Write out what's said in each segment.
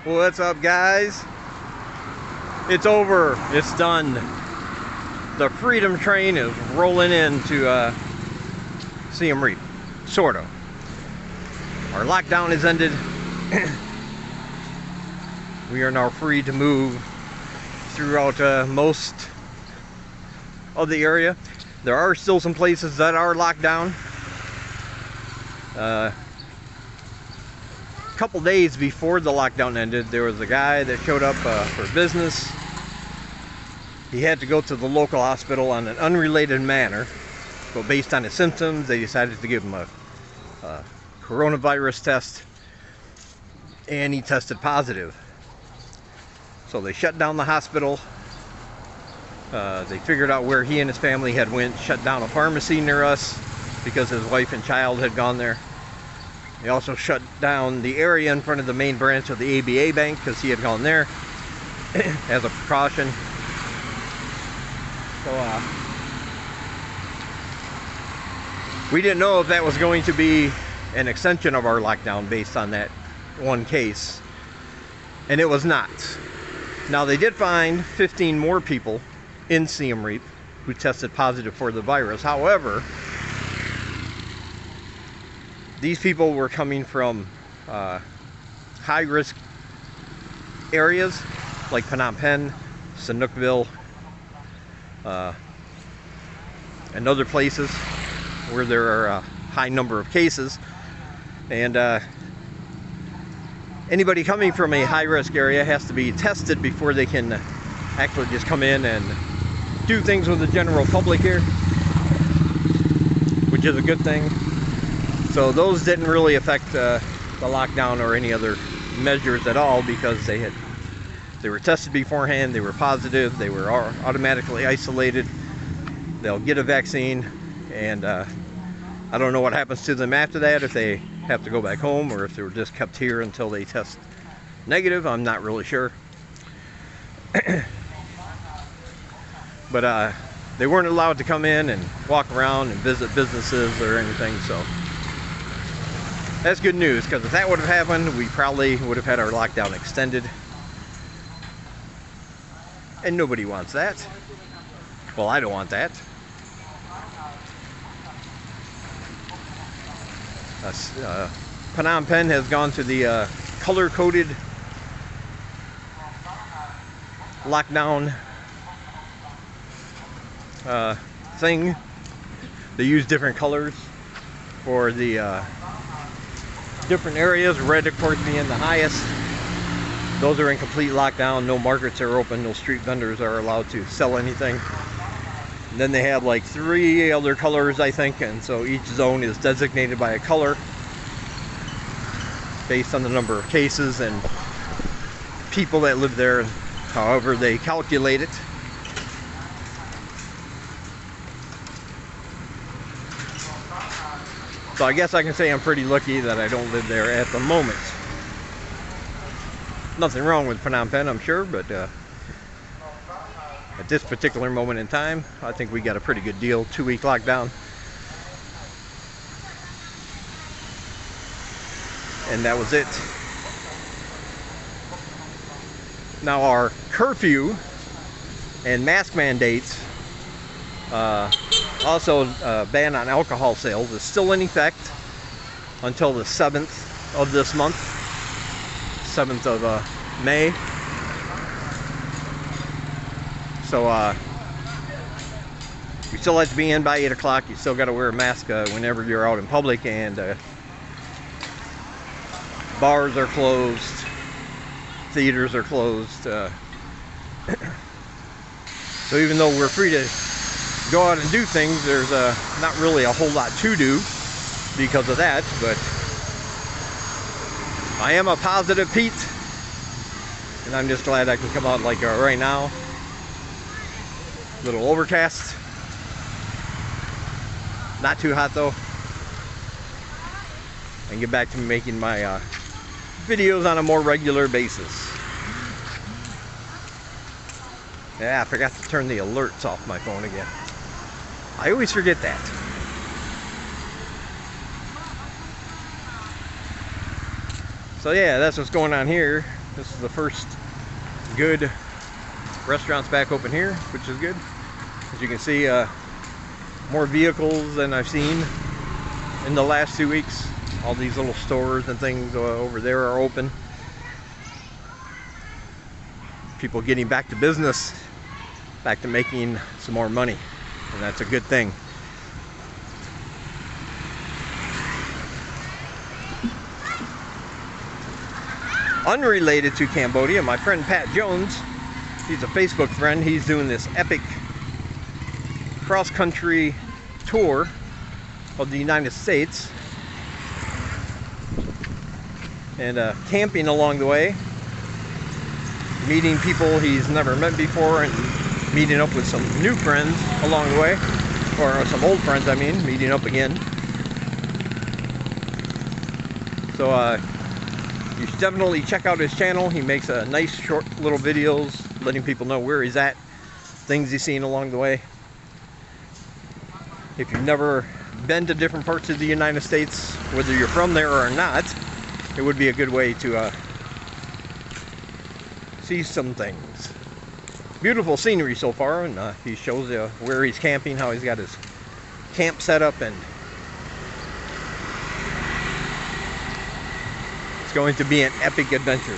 What's up, guys? It's over. It's done. The Freedom Train is rolling into Siem Reap. Sort of. Our lockdown has ended. We are now free to move throughout most of the area. There are still some places that are locked down. A couple days before the lockdown ended, there was a guy that showed up for business. He had to go to the local hospital on an unrelated manner, but based on his symptoms, they decided to give him a coronavirus test, and he tested positive. So they shut down the hospital. They figured out where he and his family had went, shut down a pharmacy near us because his wife and child had gone there. They also shut down the area in front of the main branch of the ABA bank because he had gone there as a precaution. So we didn't know if that was going to be an extension of our lockdown based on that one case, and it was not. Now, they did find 15 more people in Siem Reap who tested positive for the virus. However, these people were coming from high-risk areas like Phnom Penh, Sihanoukville, and other places where there are a high number of cases. And anybody coming from a high-risk area has to be tested before they can actually just come in and do things with the general public here, which is a good thing. So those didn't really affect the lockdown or any other measures at all because they were tested beforehand, they were positive, they were automatically isolated. They'll get a vaccine, and I don't know what happens to them after that, if they have to go back home or if they were just kept here until they test negative. I'm not really sure. But they weren't allowed to come in and walk around and visit businesses or anything, so that's good news, because if that would have happened, we probably would have had our lockdown extended, and nobody wants that. Well, I don't want that. Phnom Penh has gone to the color-coded lockdown thing. They use different colors for the different areas. Red, of course, being the highest. Those are in complete lockdown. No markets are open. No street vendors are allowed to sell anything. And then they have like 3 other colors, I think, and so each zone is designated by a color based on the number of cases and people that live there, however they calculate it. So I guess I can say I'm pretty lucky that I don't live there at the moment. Nothing wrong with Phnom Penh, I'm sure, but at this particular moment in time, I think we got a pretty good deal. 2-week lockdown. And that was it. Now, our curfew and mask mandates, also ban on alcohol sales, is still in effect until the 7th of this month, 7th of May. So you still have to be in by 8 o'clock. You still got to wear a mask whenever you're out in public, and bars are closed, theaters are closed. So even though we're free to go out and do things, there's not really a whole lot to do because of that. But I am a positive Pete, and I'm just glad I can come out like right now. A little overcast, not too hot though, and get back to making my videos on a more regular basis. Yeah, I forgot to turn the alerts off my phone again. I always forget that. So yeah, that's what's going on here. This is the first good restaurants back open here, which is good. As you can see, more vehicles than I've seen in the last 2 weeks. All these little stores and things over there are open. People getting back to business, back to making some more money, and that's a good thing. Unrelated to Cambodia, my friend Pat Jones, he's a Facebook friend. He's doing this epic cross-country tour of the United States and camping along the way, meeting people he's never met before, and meeting up with some new friends along the way, or some old friends, I mean, meeting up again. So you should definitely check out his channel. He makes a nice short little videos letting people know where he's at, things he's seen along the way. If you've never been to different parts of the United States, whether you're from there or not, it would be a good way to see some things. Beautiful scenery so far, and he shows you where he's camping, how he's got his camp set up, and it's going to be an epic adventure.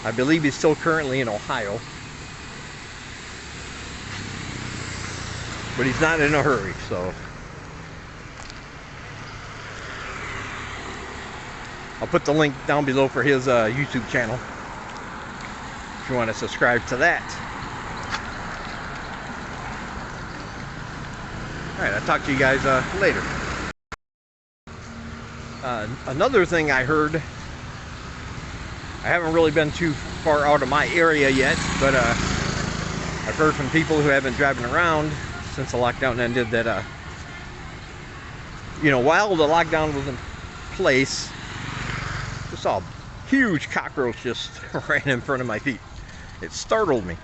I believe he's still currently in Ohio, but he's not in a hurry, so I'll put the link down below for his YouTube channel if you want to subscribe to that. Alright, I'll talk to you guys later. Another thing I heard, I haven't really been too far out of my area yet, but I've heard from people who have been driving around since the lockdown ended that, you know, while the lockdown was in place, I saw a huge cockroach just right in front of my feet. It startled me.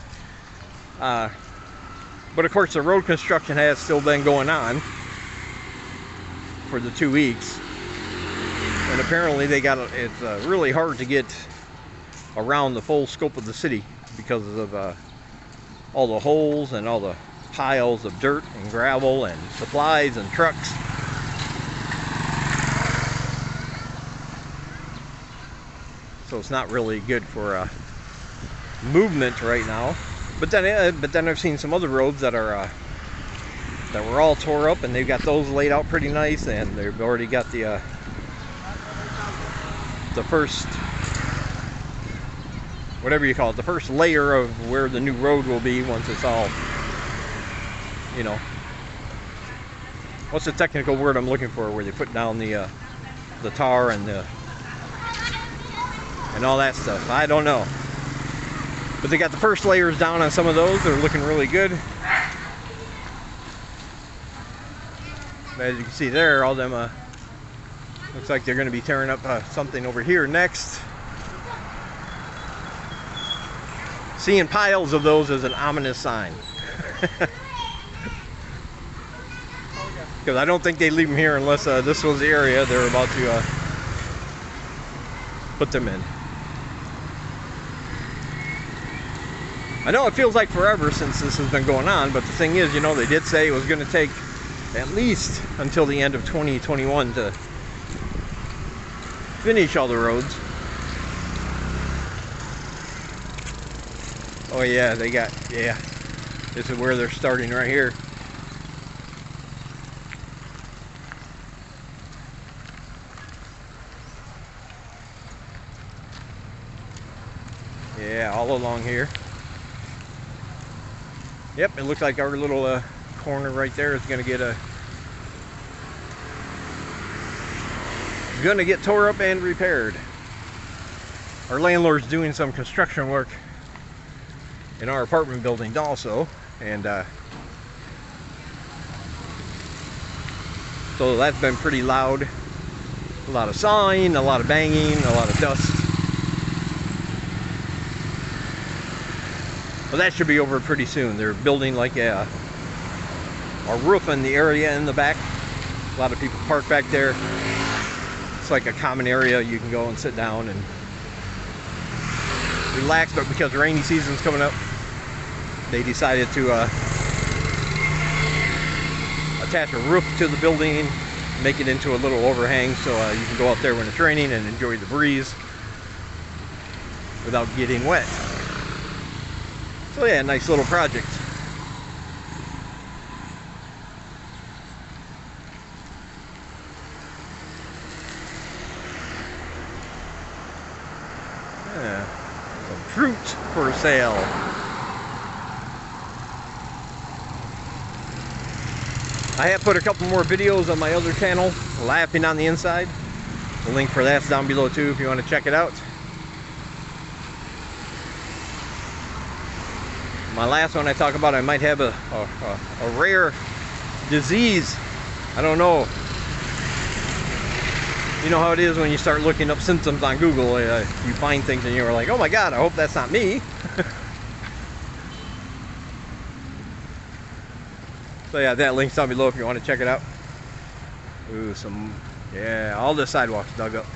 But of course, the road construction has still been going on for the 2 weeks. And apparently it's really hard to get around the full scope of the city because of all the holes and all the piles of dirt and gravel and supplies and trucks. So it's not really good for movement right now. But then I've seen some other roads that are that were all tore up, and they've got those laid out pretty nice, and they've already got the first, whatever you call it, the first layer of where the new road will be once it's all, you know, what's the technical word I'm looking for, where they put down the tar and all that stuff. I don't know. But they got the first layers down on some of those. They're looking really good. But as you can see there, all them looks like they're going to be tearing up something over here next. Seeing piles of those is an ominous sign. Because I don't think they leave them here unless this was the area they're about to put them in. I know it feels like forever since this has been going on, but the thing is, you know, they did say it was going to take at least until the end of 2021 to finish all the roads. Oh yeah, this is where they're starting right here. Yeah, all along here. Yep, it looks like our little corner right there is going to get tore up and repaired. Our landlord's doing some construction work in our apartment building also, and so that's been pretty loud. A lot of sawing, a lot of banging, a lot of dust. Well, that should be over pretty soon. They're building like a roof in the area in the back. A lot of people park back there. It's like a common area. You can go and sit down and relaxed, but because the rainy season's coming up, they decided to attach a roof to the building, make it into a little overhang, so you can go out there when it's raining and enjoy the breeze without getting wet. So yeah, nice little project. Yeah, some fruit for sale. I have put a couple more videos on my other channel, Laughing on the Inside. The link for that's down below too if you want to check it out. My last one I talk about, I might have a rare disease. I don't know. You know how it is when you start looking up symptoms on Google. You find things and you're like, oh my God, I hope that's not me. So yeah, that link's down below if you want to check it out. Ooh, yeah, all the sidewalks dug up.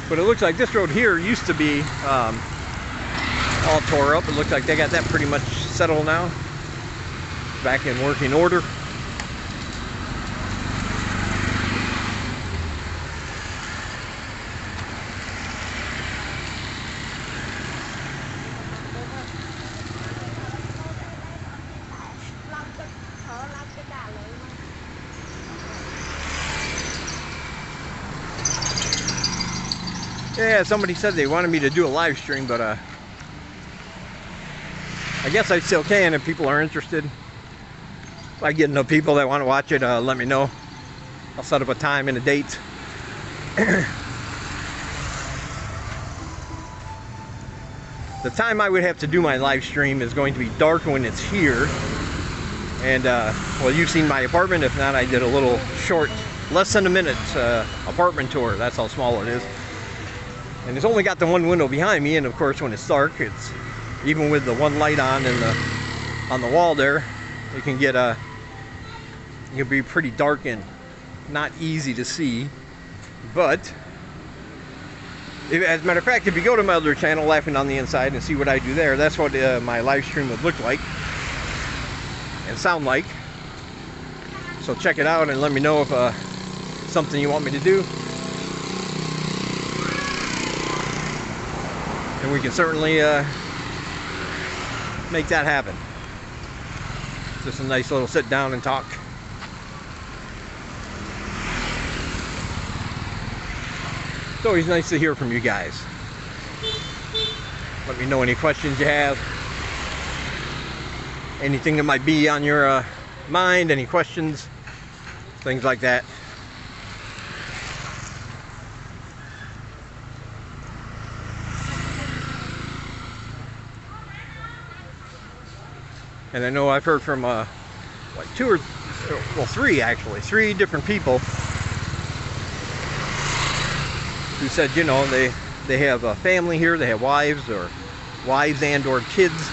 But it looks like this road here used to be all tore up. It looks like they got that pretty much settled now. Back in working order. Yeah, somebody said they wanted me to do a live stream, but I guess I still can if people are interested. If I get enough people that want to watch it, let me know. I'll set up a time and a date. The time I would have to do my live stream is going to be dark when it's here. And, well, you've seen my apartment. If not, I did a little short, less than a minute apartment tour. That's how small it is. And it's only got the one window behind me, and of course when it's dark, it's even with the one light on and on the wall there, it can get it can be pretty dark and not easy to see. But as a matter of fact, if you go to my other channel, Laughing on the Inside, and see what I do there, that's what my live stream would look like and sound like. So check it out and let me know if something you want me to do. And we can certainly make that happen. Just a nice little sit down and talk. It's always nice to hear from you guys. Let me know any questions you have. Anything that might be on your mind, any questions, things like that. And I know I've heard from like three different people who said, you know, they have a family here, they have wives and or kids,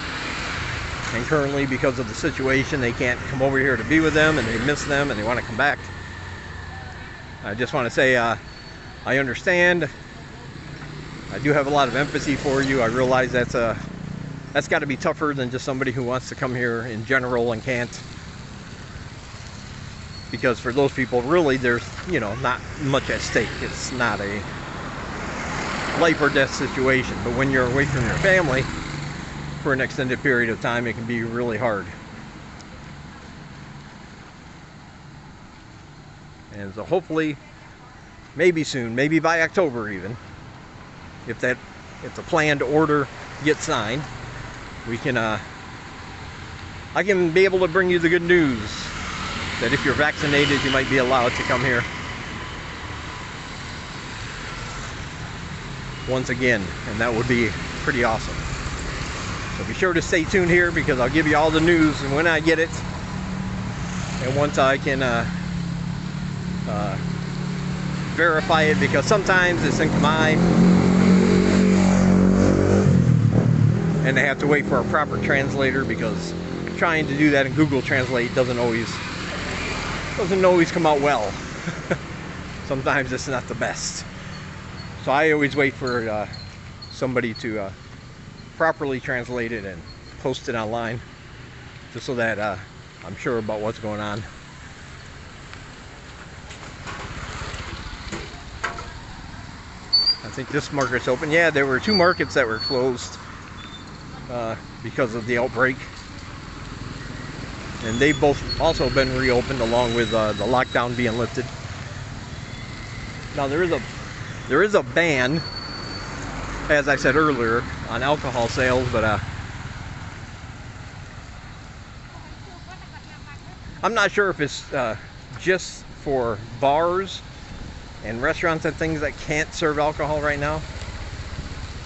and currently because of the situation they can't come over here to be with them, and they miss them and they want to come back. I just want to say I understand. I do have a lot of empathy for you. I realize that's got to be tougher than just somebody who wants to come here in general and can't. Because for those people, really, there's, you know, not much at stake. It's not a life or death situation. But when you're away from your family for an extended period of time, it can be really hard. And so hopefully, maybe soon, maybe by October even, if the planned order gets signed, we can I can be able to bring you the good news that if you're vaccinated, you might be allowed to come here once again, and that would be pretty awesome. So be sure to stay tuned here, because I'll give you all the news and when I get it, and once I can verify it, because sometimes it's in Khmer and they have to wait for a proper translator, because trying to do that in Google Translate doesn't always come out well. sometimes it's not the best. So I always wait for somebody to properly translate it and post it online, just so that I'm sure about what's going on. I think this market's open. Yeah, there were 2 markets that were closed because of the outbreak, and they've both also been reopened along with the lockdown being lifted. Now there is a ban, as I said earlier, on alcohol sales, but I'm not sure if it's just for bars and restaurants and things that can't serve alcohol right now,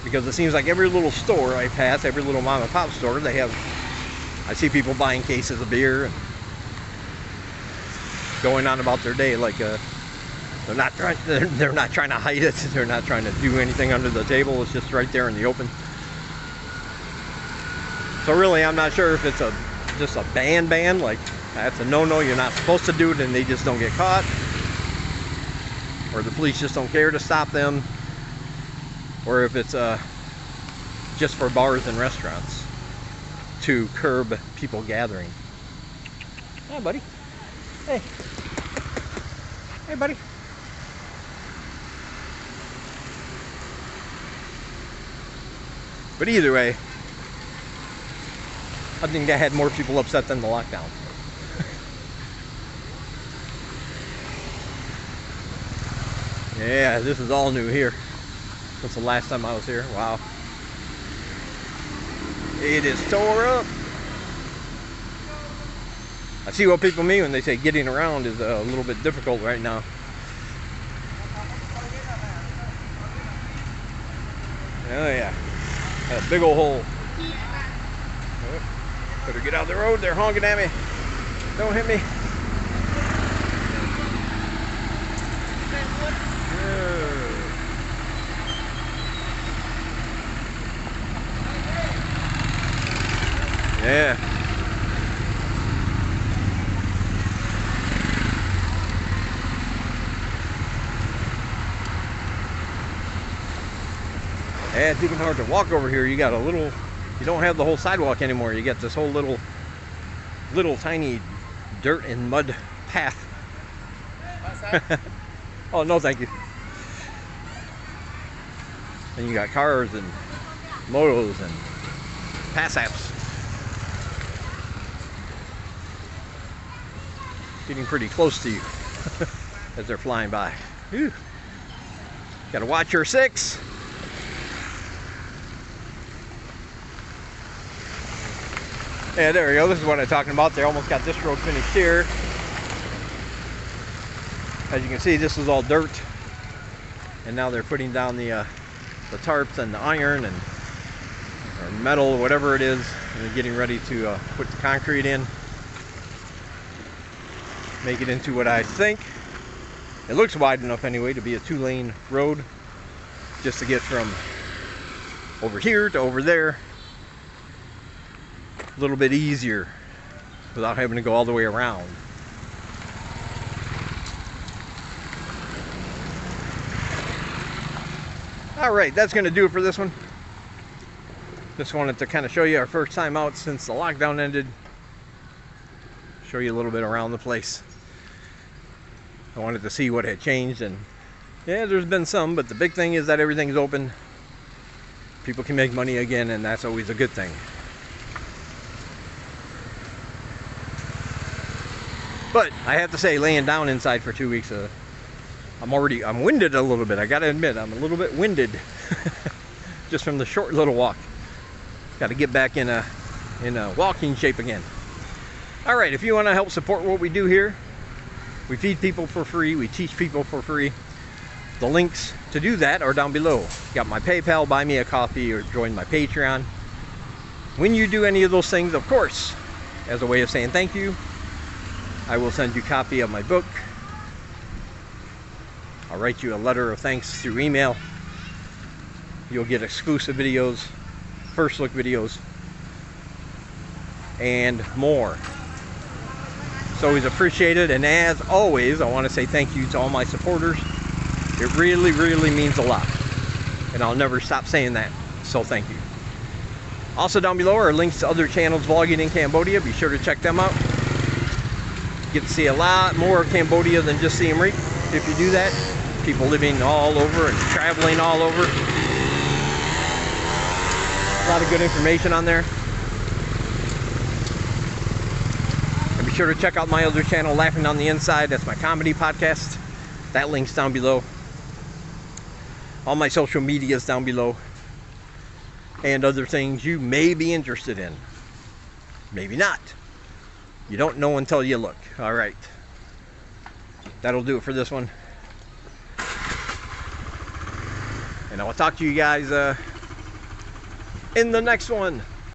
because it seems like every little store I pass, every little mom and pop store, I see people buying cases of beer and going on about their day like they're not trying to hide it. They're not trying to do anything under the table. It's just right there in the open. So really, I'm not sure if it's just a ban, like that's a no-no, you're not supposed to do it, and they just don't get caught, or the police just don't care to stop them, or if it's just for bars and restaurants to curb people gathering. Yeah, buddy. Hey. Hey, buddy. But either way, I think that had more people upset than the lockdown. Yeah, this is all new here. Since the last time I was here. Wow. It is tore up. I see what people mean when they say getting around is a little bit difficult right now. Oh yeah. That big old hole. Oh, better get out of the road. They're honking at me. Don't hit me. Yeah. Yeah, it's even hard to walk over here. You don't have the whole sidewalk anymore. You got this whole little tiny dirt and mud path. Oh, no thank you. And you got cars and motos and pass apps. Getting pretty close to you as they're flying by. Whew. Gotta watch your 6. Yeah, there we go. This is what I'm talking about. They almost got this road finished here. As you can see, this is all dirt, and now they're putting down the tarps and the iron and or metal, whatever it is, and they're getting ready to put the concrete in, make it into what I think it looks wide enough anyway to be a 2-lane road, just to get from over here to over there a little bit easier without having to go all the way around. Alright, that's going to do it for this one. Just wanted to kind of show you our first time out since the lockdown ended. Show you a little bit around the place. I wanted to see what had changed, and yeah, there's been some, but the big thing is that everything's open. People can make money again, and that's always a good thing. But I have to say, laying down inside for 2 weeks, I'm winded a little bit. I gotta admit, I'm a little bit winded just from the short little walk. Got to get back in a walking shape again. All right, if you want to help support what we do here, we feed people for free, we teach people for free. The links to do that are down below. Got my PayPal, buy me a coffee, or join my Patreon. When you do any of those things, of course, as a way of saying thank you, I will send you a copy of my book. I'll write you a letter of thanks through email. You'll get exclusive videos, first look videos, and more. always appreciated. And as always, I want to say thank you to all my supporters. It really, really means a lot. And I'll never stop saying that. So thank you. Also down below are links to other channels vlogging in Cambodia. Be sure to check them out. You get to see a lot more of Cambodia than just Siem Reap if you do that. People living all over and traveling all over. A lot of good information on there. And be sure to check out my other channel, Laughing on the Inside. That's my comedy podcast. That link's down below. All my social media is down below. And other things you may be interested in. Maybe not. You don't know until you look. Alright. That'll do it for this one. And I will talk to you guys in the next one.